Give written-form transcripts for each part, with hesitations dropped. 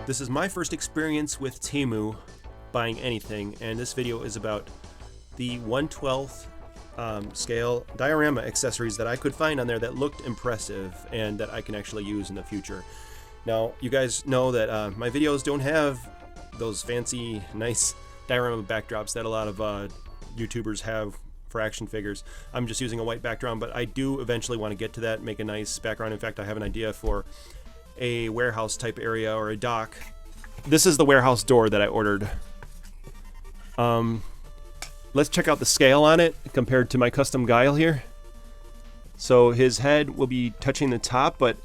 This is my first experience with Temu buying anything, and this video is about the 1/12 scale diorama accessories that I could find on there that looked impressive and that I can actually use in the future. Now, you guys know that my videos don't have those fancy, nice diorama backdrops that a lot of YouTubers have for action figures. I'm just using a white background, but I do eventually want to get to that, make a nice background. In fact, I have an idea for a warehouse type area or a dock. This is the warehouse door that I ordered. Let's check out the scale on it compared to my custom Guile here. So his head will be touching the top, but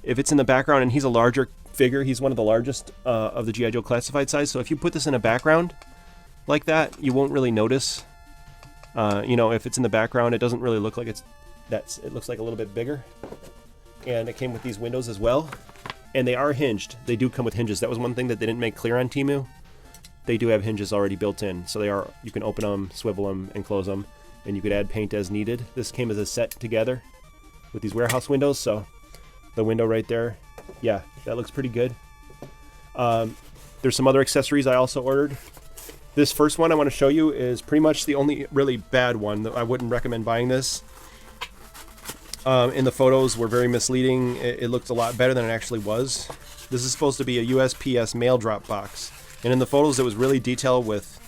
if it's in the background, and he's a larger figure, he's one of the largest of the G.I. Joe classified size, so if you put this in a background like that, you won't really notice. You know, if it's in the background, it doesn't really look like it looks like a little bit bigger. And it came with these windows as well, and they are hinged. They do come with hinges. That was one thing that they didn't make clear on Temu. They do have hinges already built in, so you can open them, swivel them, and close them, and you could add paint as needed. This came as a set together with these warehouse windows, so the window right there, yeah, that looks pretty good. There's some other accessories I also ordered. This first one I want to show you is pretty much the only really bad one. I wouldn't recommend buying this. In the photos were very misleading. It looked a lot better than it actually was. This is supposed to be a USPS mail drop box, and in the photos it was really detailed with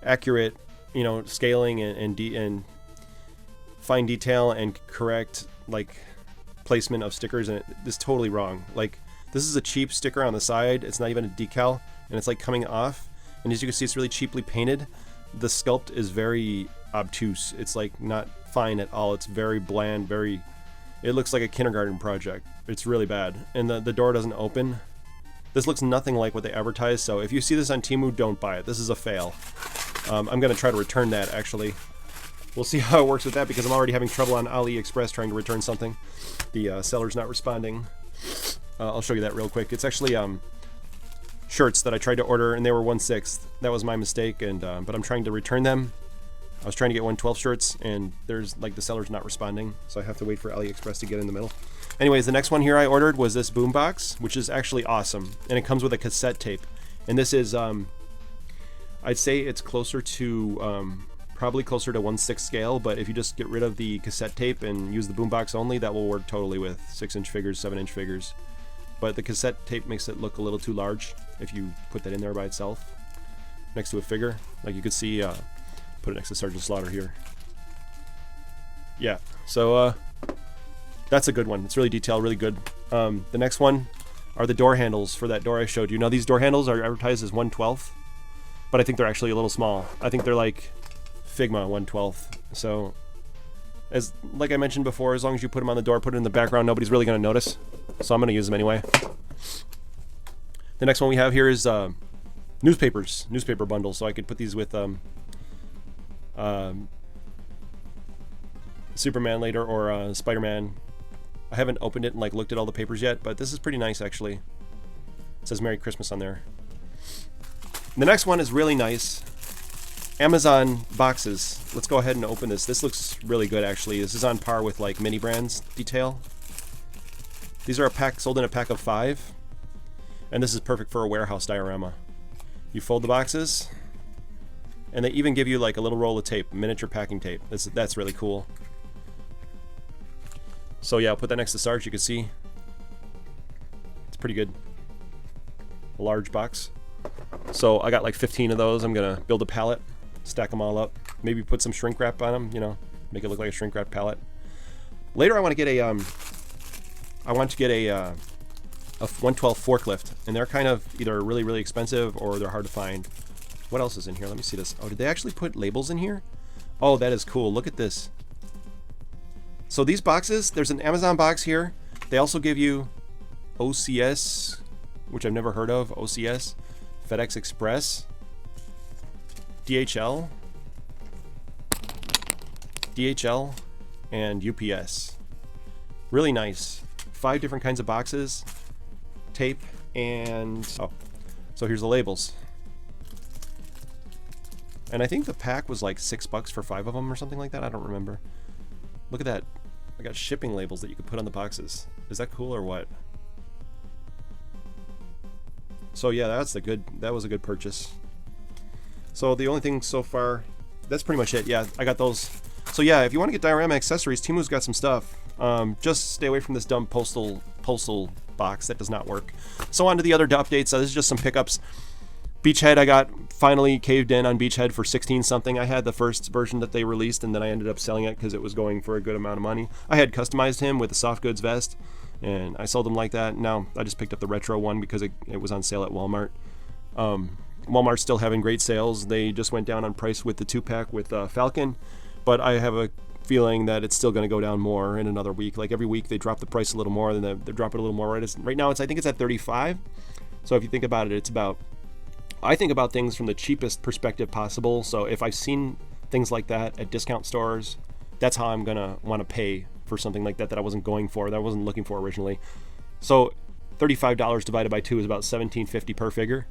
accurate, you know, scaling and fine detail and correct like placement of stickers, and this is totally wrong. Like, this is a cheap sticker on the side. It's not even a decal, and it's like coming off. And as you can see, it's really cheaply painted. The sculpt is very obtuse. It's like not fine at all. It's very bland, it looks like a kindergarten project. It's really bad. And the door doesn't open. This looks nothing like what they advertised, so if you see this on Temu, don't buy it. This is a fail. I'm going to try to return that, actually. We'll see how it works with that, because I'm already having trouble on AliExpress trying to return something. The seller's not responding. I'll show you that real quick. It's actually shirts that I tried to order, and they were 1/6. That was my mistake, and but I'm trying to return them. I was trying to get 1/12 shirts, and there's like the seller's not responding, so I have to wait for AliExpress to get in the middle. Anyways, the next one here I ordered was this boombox, which is actually awesome, and it comes with a cassette tape. And this is, I'd say it's closer to, probably closer to 1/6 scale, but if you just get rid of the cassette tape and use the boombox only, that will work totally with 6-inch figures, 7-inch figures. But the cassette tape makes it look a little too large if you put that in there by itself next to a figure. Like you could see, put it next to Sergeant Slaughter here. Yeah, so that's a good one. It's really detailed, really good. The next one are the door handles for that door I showed you. Now, these door handles are advertised as 1/12, but I think they're actually a little small. I think they're like Figma 1/12. So, like I mentioned before, as long as you put them on the door, put it in the background, nobody's really going to notice. So I'm going to use them anyway. The next one we have here is newspaper bundles. So I could put these with Superman later, or Spider-Man. I haven't opened it and like looked at all the papers yet, but this is pretty nice actually. It says Merry Christmas on there. The next one is really nice. Amazon boxes. Let's go ahead and open this. This looks really good actually. This is on par with like mini brands detail. These are a pack, sold in a pack of 5, and this is perfect for a warehouse diorama. You fold the boxes, and they even give you like a little roll of tape, miniature packing tape. That's really cool. So yeah, I'll put that next to Sarge. You can see it's pretty good. A large box. So I got like 15 of those. I'm gonna build a pallet, stack them all up, maybe put some shrink wrap on them, you know, make it look like a shrink wrap pallet. Later I want to get a 1/12 forklift, and they're kind of either really, really expensive or they're hard to find. What else is in here? Let me see this. Oh, did they actually put labels in here? Oh, that is cool. Look at this. So these boxes, there's an Amazon box here. They also give you OCS, which I've never heard of. OCS, FedEx Express, DHL, and UPS. Really nice. 5 different kinds of boxes, tape, and so here's the labels. And I think the pack was like $6 for 5 of them or something like that. I don't remember. Look at that. I got shipping labels that you could put on the boxes. Is that cool or what? So yeah, that was a good purchase. So the only thing so far, that's pretty much it. Yeah, I got those. So yeah, if you want to get diorama accessories, Temu's got some stuff. Just stay away from this dumb postal box that does not work. So on to the other updates. This is just some pickups. Beachhead, I got finally caved in on Beachhead for 16 something. I had the first version that they released, and then I ended up selling it because it was going for a good amount of money. I had customized him with a soft goods vest, and I sold him like that. Now I just picked up the retro one because it was on sale at Walmart. Walmart's still having great sales. They just went down on price with the 2-pack with Falcon, but I have a feeling that it's still going to go down more in another week. Like every week they drop the price a little more, then they drop it a little more. Right now I think it's at 35. So if you think about it, I think about things from the cheapest perspective possible. So if I've seen things like that at discount stores, that's how I'm gonna want to pay for something like that I wasn't going for, that I wasn't looking for originally. So $35 divided by 2 is about $17.50 per figure.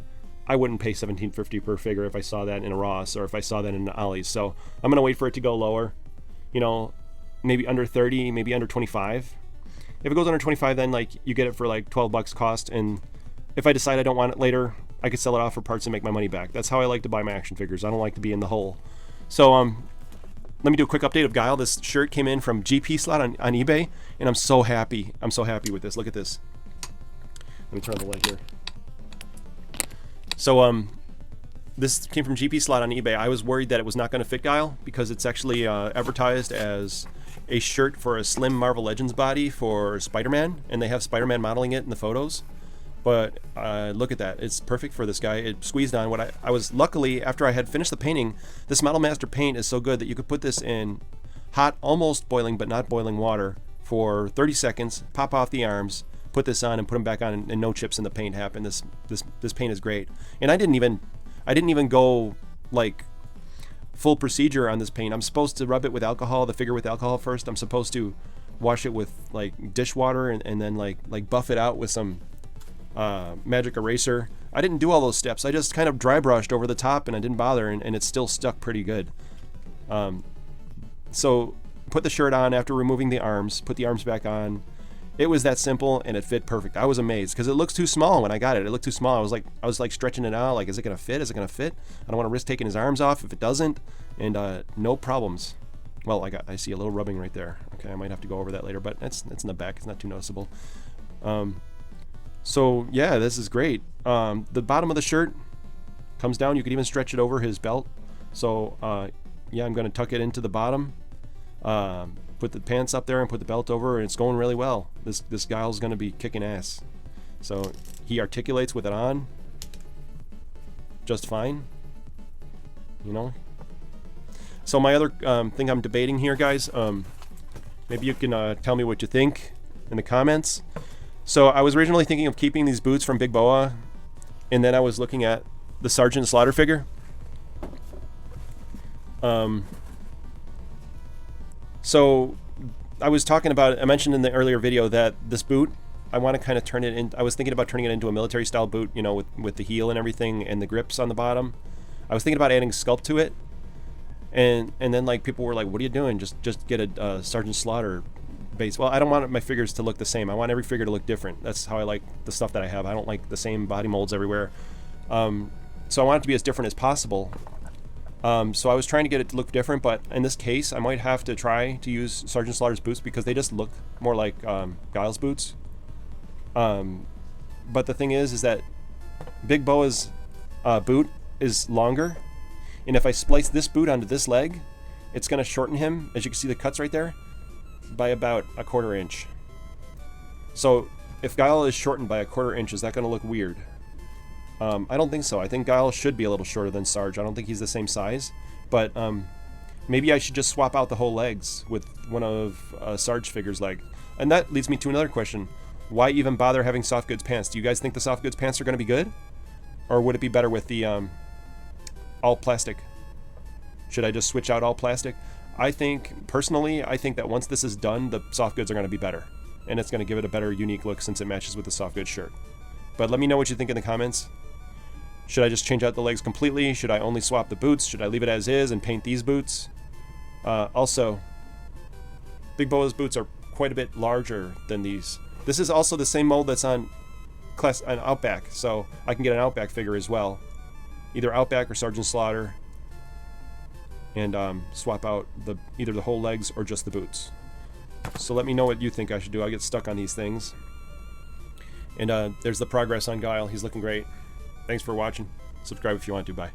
I wouldn't pay $17.50 per figure if I saw that in a Ross or if I saw that in an Ollie's. So I'm gonna wait for it to go lower. You know, maybe under 30, maybe under 25. If it goes under 25, then like you get it for like 12 bucks cost, and if I decide I don't want it later, I could sell it off for parts and make my money back. That's how I like to buy my action figures. I don't like to be in the hole. So let me do a quick update of Guile. This shirt came in from GP Slot on eBay, and I'm so happy. I'm so happy with this. Look at this. Let me turn on the light here. So this came from GP Slot on eBay. I was worried that it was not going to fit Guile because it's actually advertised as a shirt for a slim Marvel Legends body for Spider-Man, and they have Spider-Man modeling it in the photos. But look at that, it's perfect for this guy. It squeezed on. What I was luckily, after I had finished the painting, this Model Master paint is so good that you could put this in hot, almost boiling but not boiling water for 30 seconds, pop off the arms, put this on and put them back on, and no chips in the paint happen. This paint is great. And I didn't even go like full procedure on this paint. I'm supposed to rub it with alcohol, the figure with alcohol first. I'm supposed to wash it with like dishwater and then like buff it out with some magic eraser. I didn't do all those steps. I just kind of dry brushed over the top and I didn't bother, and it still stuck pretty good. So put the shirt on after removing the arms, put the arms back on. It was that simple, and it fit perfect. I was amazed because it looks too small when I got it. It looked too small. I was like stretching it out, like, is it gonna fit? Is it gonna fit? I don't want to risk taking his arms off if it doesn't. And no problems. Well, I see a little rubbing right there. Okay, I might have to go over that later, but it's in the back. It's not too noticeable. So yeah, this is great. The bottom of the shirt comes down. You could even stretch it over his belt. So yeah, I'm gonna tuck it into the bottom, put the pants up there and put the belt over, and it's going really well. This Guile's gonna be kicking ass. So he articulates with it on just fine, you know. So my other thing I'm debating here, guys, maybe you can tell me what you think in the comments. So I was originally thinking of keeping these boots from Big Boa, and then I was looking at the Sergeant Slaughter figure. So I was talking about, I mentioned in the earlier video that this boot, I want to kind of turn it in. I was thinking about turning it into a military style boot, you know, with the heel and everything and the grips on the bottom. I was thinking about adding sculpt to it, and then like people were like, what are you doing? Just get a Sergeant Slaughter base. Well, I don't want my figures to look the same. I want every figure to look different. That's how I like the stuff that I have. I don't like the same body molds everywhere. So I want it to be as different as possible. So I was trying to get it to look different, but in this case, I might have to try to use Sergeant Slaughter's boots because they just look more like Guile's boots. But the thing is that Big Boa's boot is longer, and if I splice this boot onto this leg, it's going to shorten him, as you can see the cuts right there, by about 1/4 inch. So if Guile is shortened by 1/4 inch, is that going to look weird? I don't think so. I think Guile should be a little shorter than Sarge. I don't think he's the same size, but maybe I should just swap out the whole legs with one of Sarge figure's leg. And that leads me to another question. Why even bother having soft goods pants? Do you guys think the soft goods pants are going to be good? Or would it be better with the all plastic? Should I just switch out all plastic? Personally, I think that once this is done, the soft goods are going to be better. And it's going to give it a better, unique look since it matches with the soft goods shirt. But let me know what you think in the comments. Should I just change out the legs completely? Should I only swap the boots? Should I leave it as is and paint these boots? Also, Big Boa's boots are quite a bit larger than these. This is also the same mold that's on an Outback, so I can get an Outback figure as well, either Outback or Sergeant Slaughter, and swap out either the whole legs or just the boots. So let me know what you think I should do. I get stuck on these things. And there's the progress on Guile. He's looking great. Thanks for watching. Subscribe if you want to. Bye.